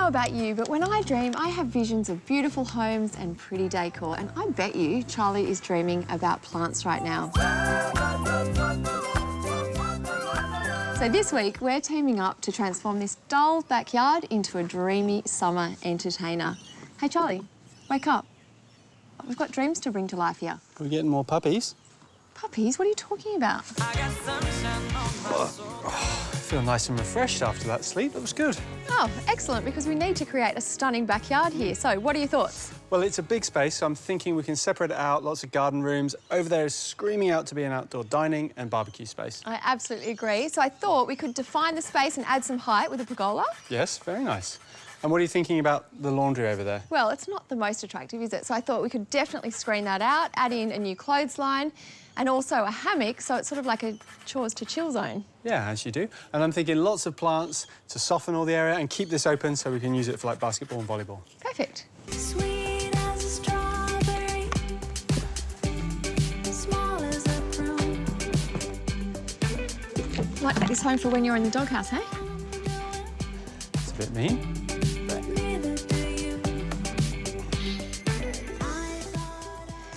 know about you, but when I dream, I have visions of beautiful homes and pretty decor. And I bet you Charlie is dreaming about plants right now. So this week, we're teaming up to transform this dull backyard into a dreamy summer entertainer. Hey, Charlie, wake up. We've got dreams to bring to life here. Are we getting more puppies? Puppies? What are you talking about? I feel nice and refreshed after that sleep. That was good. Oh, excellent, because we need to create a stunning backyard here. So what are your thoughts? Well, it's a big space, so I'm thinking we can separate it out, lots of garden rooms. Over there is screaming out to be an outdoor dining and barbecue space. I absolutely agree. So I thought we could define the space and add some height with a pergola. Yes, very nice. And what are you thinking about the laundry over there? Well, it's not the most attractive, is it? So I thought we could definitely screen that out, add in a new clothesline and also a hammock, so it's sort of like a chores to chill zone. Yeah, as you do. And I'm thinking lots of plants to soften all the area and keep this open so we can use it for like basketball and volleyball. Perfect. Sweet as a strawberry, small as a prune. Like that is home for when you're in the doghouse, hey? It's a bit mean.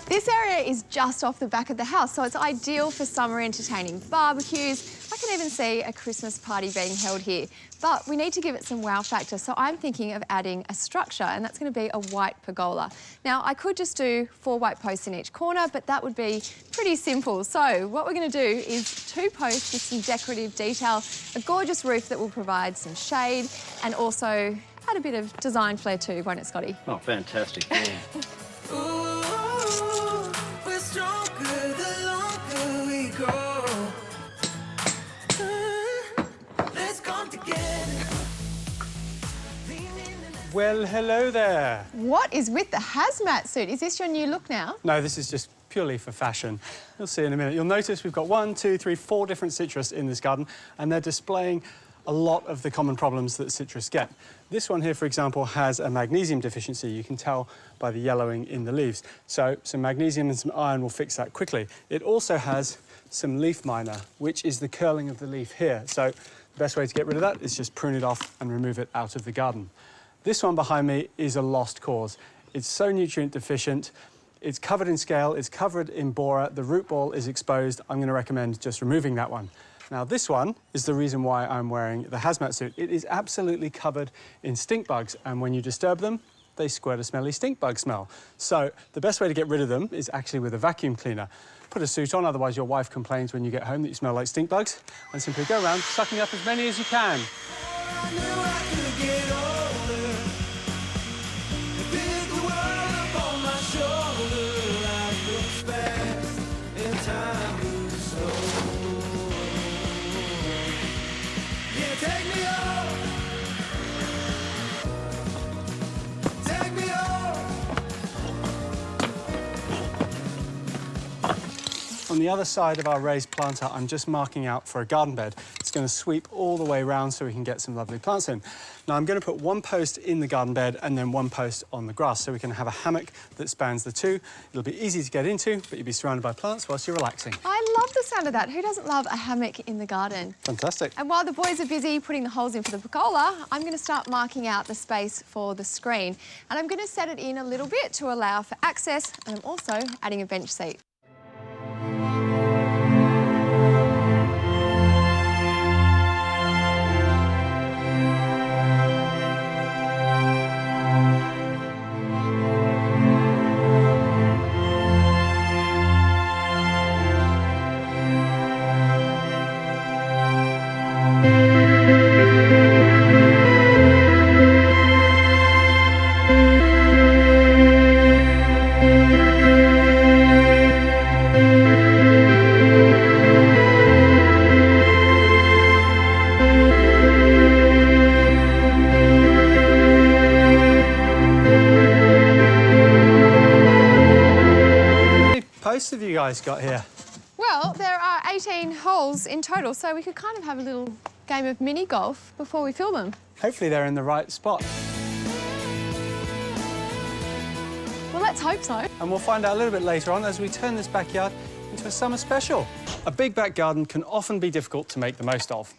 This area is just off the back of the house, so it's ideal for summer entertaining barbecues. I can even see a Christmas party being held here. But we need to give it some wow factor, so I'm thinking of adding a structure, and that's going to be a white pergola. Now, I could just do 4 white posts in each corner, but that would be pretty simple. So what we're going to do is 2 posts with some decorative detail, a gorgeous roof that will provide some shade, and also add a bit of design flair too, won't it, Scotty? Oh, fantastic. Well, hello there. What is with the hazmat suit? Is this your new look now? No, this is just purely for fashion. You'll see in a minute. You'll notice we've got 1, 2, 3, 4 different citrus in this garden, and they're displaying a lot of the common problems that citrus get. This one here, for example, has a magnesium deficiency. You can tell by the yellowing in the leaves. So some magnesium and some iron will fix that quickly. It also has some leaf miner, which is the curling of the leaf here. So the best way to get rid of that is just prune it off and remove it out of the garden. This one behind me is a lost cause. It's so nutrient deficient. It's covered in scale, it's covered in borer, the root ball is exposed. I'm going to recommend just removing that one. Now, this one is the reason why I'm wearing the hazmat suit. It is absolutely covered in stink bugs, and when you disturb them, they squirt a smelly stink bug smell. So the best way to get rid of them is actually with a vacuum cleaner. Put a suit on, otherwise your wife complains when you get home that you smell like stink bugs, and simply go around sucking up as many as you can. On the other side of our raised planter, I'm just marking out for a garden bed. It's going to sweep all the way around so we can get some lovely plants in. Now, I'm going to put 1 post in the garden bed and then 1 post on the grass so we can have a hammock that spans the 2. It'll be easy to get into, but you'll be surrounded by plants whilst you're relaxing. I love the sound of that. Who doesn't love a hammock in the garden? Fantastic. And while the boys are busy putting the holes in for the pergola, I'm going to start marking out the space for the screen. And I'm going to set it in a little bit to allow for access, and I'm also adding a bench seat. Posts have you guys got here? Well, there are 18 holes in total, so we could kind of have a little game of mini golf before we fill them. Hopefully they're in the right spot. Well, let's hope so. And we'll find out a little bit later on as we turn this backyard into a summer special. A big back garden can often be difficult to make the most of.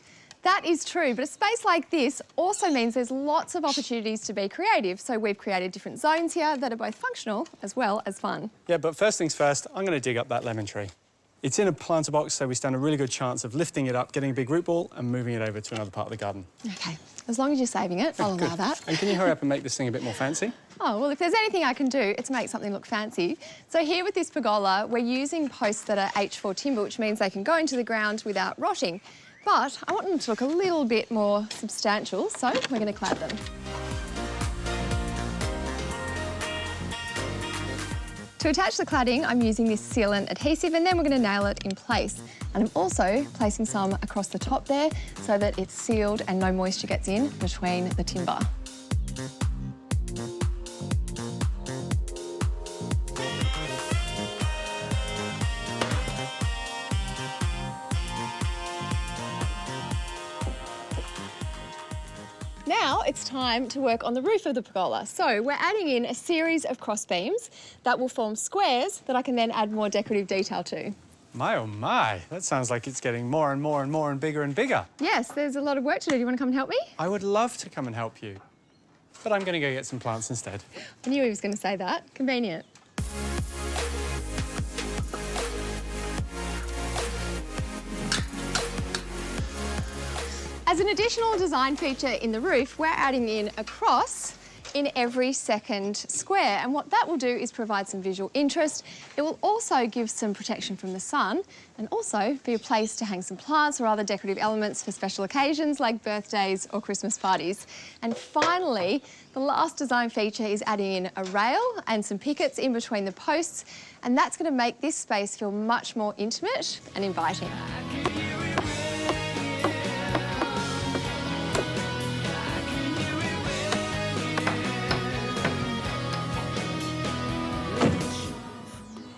That is true, but a space like this also means there's lots of opportunities to be creative. So we've created different zones here that are both functional as well as fun. Yeah, but first things first, I'm going to dig up that lemon tree. It's in a planter box, so we stand a really good chance of lifting it up, getting a big root ball and moving it over to another part of the garden. Okay, as long as you're saving it, I'll allow that. And can you hurry up and make this thing a bit more fancy? Oh, well, if there's anything I can do, it's make something look fancy. So here with this pergola, we're using posts that are H4 timber, which means they can go into the ground without rotting. But I want them to look a little bit more substantial, so we're going to clad them. To attach the cladding, I'm using this sealant adhesive and then we're going to nail it in place. And I'm also placing some across the top there so that it's sealed and no moisture gets in between the timber. Now it's time to work on the roof of the pergola. So we're adding in a series of cross beams that will form squares that I can then add more decorative detail to. My, oh my, that sounds like it's getting more and more and more and bigger and bigger. Yes, there's a lot of work to do. Do you want to come and help me? I would love to come and help you, but I'm going to go get some plants instead. I knew he was going to say that. Convenient. As an additional design feature in the roof, we're adding in a cross in every second square. And what that will do is provide some visual interest. It will also give some protection from the sun and also be a place to hang some plants or other decorative elements for special occasions like birthdays or Christmas parties. And finally, the last design feature is adding in a rail and some pickets in between the posts. And that's going to make this space feel much more intimate and inviting.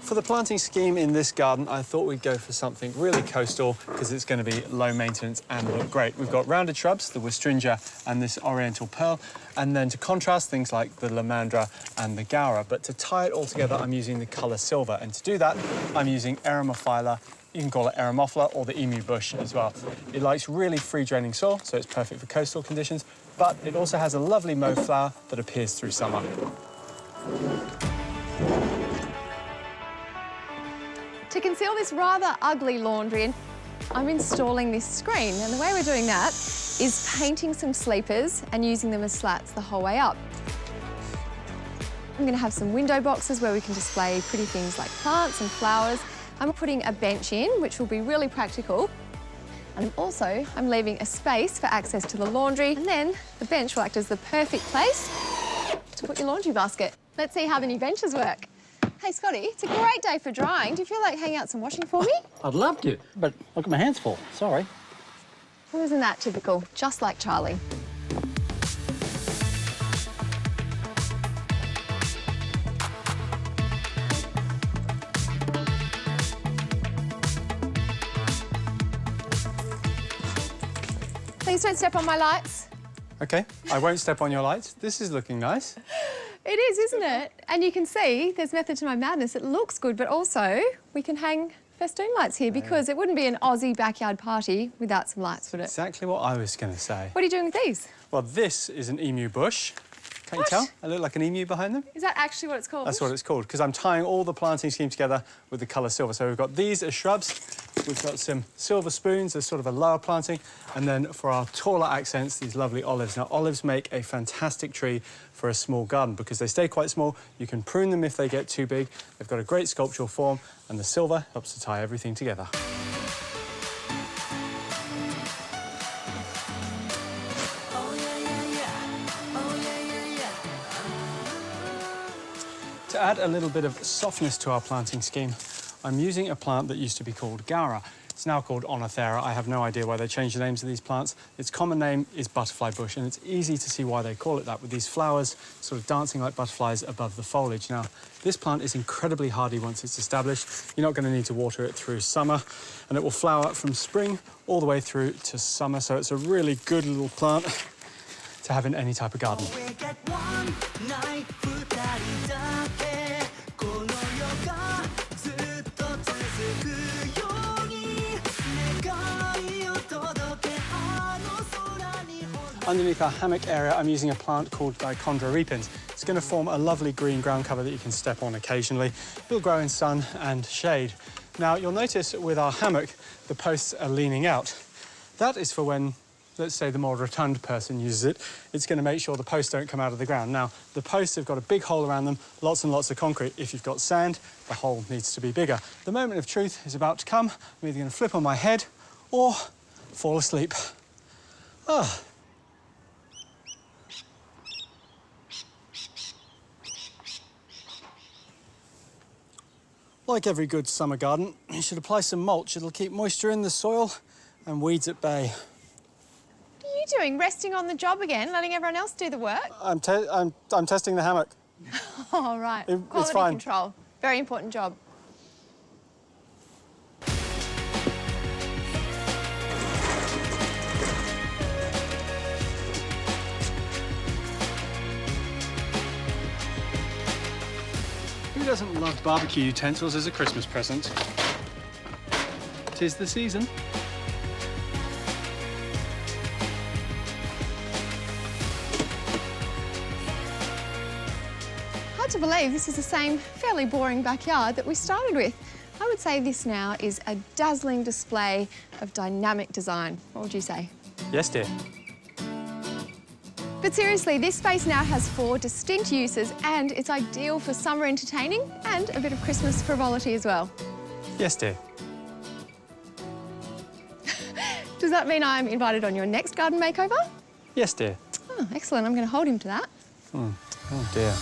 For the planting scheme in this garden, I thought we'd go for something really coastal because it's going to be low maintenance and look great. We've got rounded shrubs, the wisteria and this oriental pearl, and then to contrast things like the lamandra and the gaura. But to tie it all together, I'm using the colour silver, and to do that, I'm using Eremophila. You can call it Eremophila or the emu bush as well. It likes really free-draining soil, so it's perfect for coastal conditions, but it also has a lovely mauve flower that appears through summer. To conceal this rather ugly laundry, I'm installing this screen. And the way we're doing that is painting some sleepers and using them as slats the whole way up. I'm going to have some window boxes where we can display pretty things like plants and flowers. I'm putting a bench in, which will be really practical. And I'm leaving a space for access to the laundry. And then the bench will act as the perfect place to put your laundry basket. Let's see how the new benches work. Hey, Scotty, it's a great day for drying. Do you feel like hanging out some washing for me? I'd love to, but look at my hands full. Sorry. Well, isn't that typical? Just like Charlie. Please don't step on my lights. OK, I won't step on your lights. This is looking nice. It is, isn't it? And you can see there's method to my madness. It looks good, but also we can hang festoon lights here because it wouldn't be an Aussie backyard party without some lights, would it? Exactly what I was going to say. What are you doing with these? Well, this is an emu bush. Can't What? you tell? I look like an emu behind them. Is that actually what it's called? That's what it's called, because I'm tying all the planting scheme together with the colour silver. So we've got these as shrubs, we've got some silver spoons as sort of a lower planting, and then for our taller accents, these lovely olives. Now, olives make a fantastic tree for a small garden because they stay quite small. You can prune them if they get too big. They've got a great sculptural form, and the silver helps to tie everything together. To add a little bit of softness to our planting scheme, I'm using a plant that used to be called gaura. It's now called Onothera. I have no idea why they changed the names of these plants. Its common name is butterfly bush, and it's easy to see why they call it that, with these flowers sort of dancing like butterflies above the foliage. Now, this plant is incredibly hardy once it's established. You're not going to need to water it through summer, and it will flower from spring all the way through to summer, so it's a really good little plant to have in any type of garden. Underneath our hammock area, I'm using a plant called Repens. It's going to form a lovely green ground cover that you can step on occasionally. It'll grow in sun and shade. Now, you'll notice with our hammock, the posts are leaning out. That is for when, let's say, the more rotund person uses it. It's going to make sure the posts don't come out of the ground. Now, the posts have got a big hole around them, lots and lots of concrete. If you've got sand, the hole needs to be bigger. The moment of truth is about to come. I'm either going to flip on my head or fall asleep. Ah. Like every good summer garden, you should apply some mulch. It'll keep moisture in the soil and weeds at bay. What are you doing? Resting on the job again, letting everyone else do the work? I'm testing the hammock. Oh, right. It's Quality fine. control. Very important job. Who doesn't love barbecue utensils as a Christmas present? 'Tis the season. Hard to believe this is the same fairly boring backyard that we started with. I would say this now is a dazzling display of dynamic design. What would you say? Yes, dear. But seriously, this space now has 4 distinct uses and it's ideal for summer entertaining and a bit of Christmas frivolity as well. Yes, dear. Does that mean I'm invited on your next garden makeover? Yes, dear. Oh, excellent. I'm going to hold him to that. Oh, dear.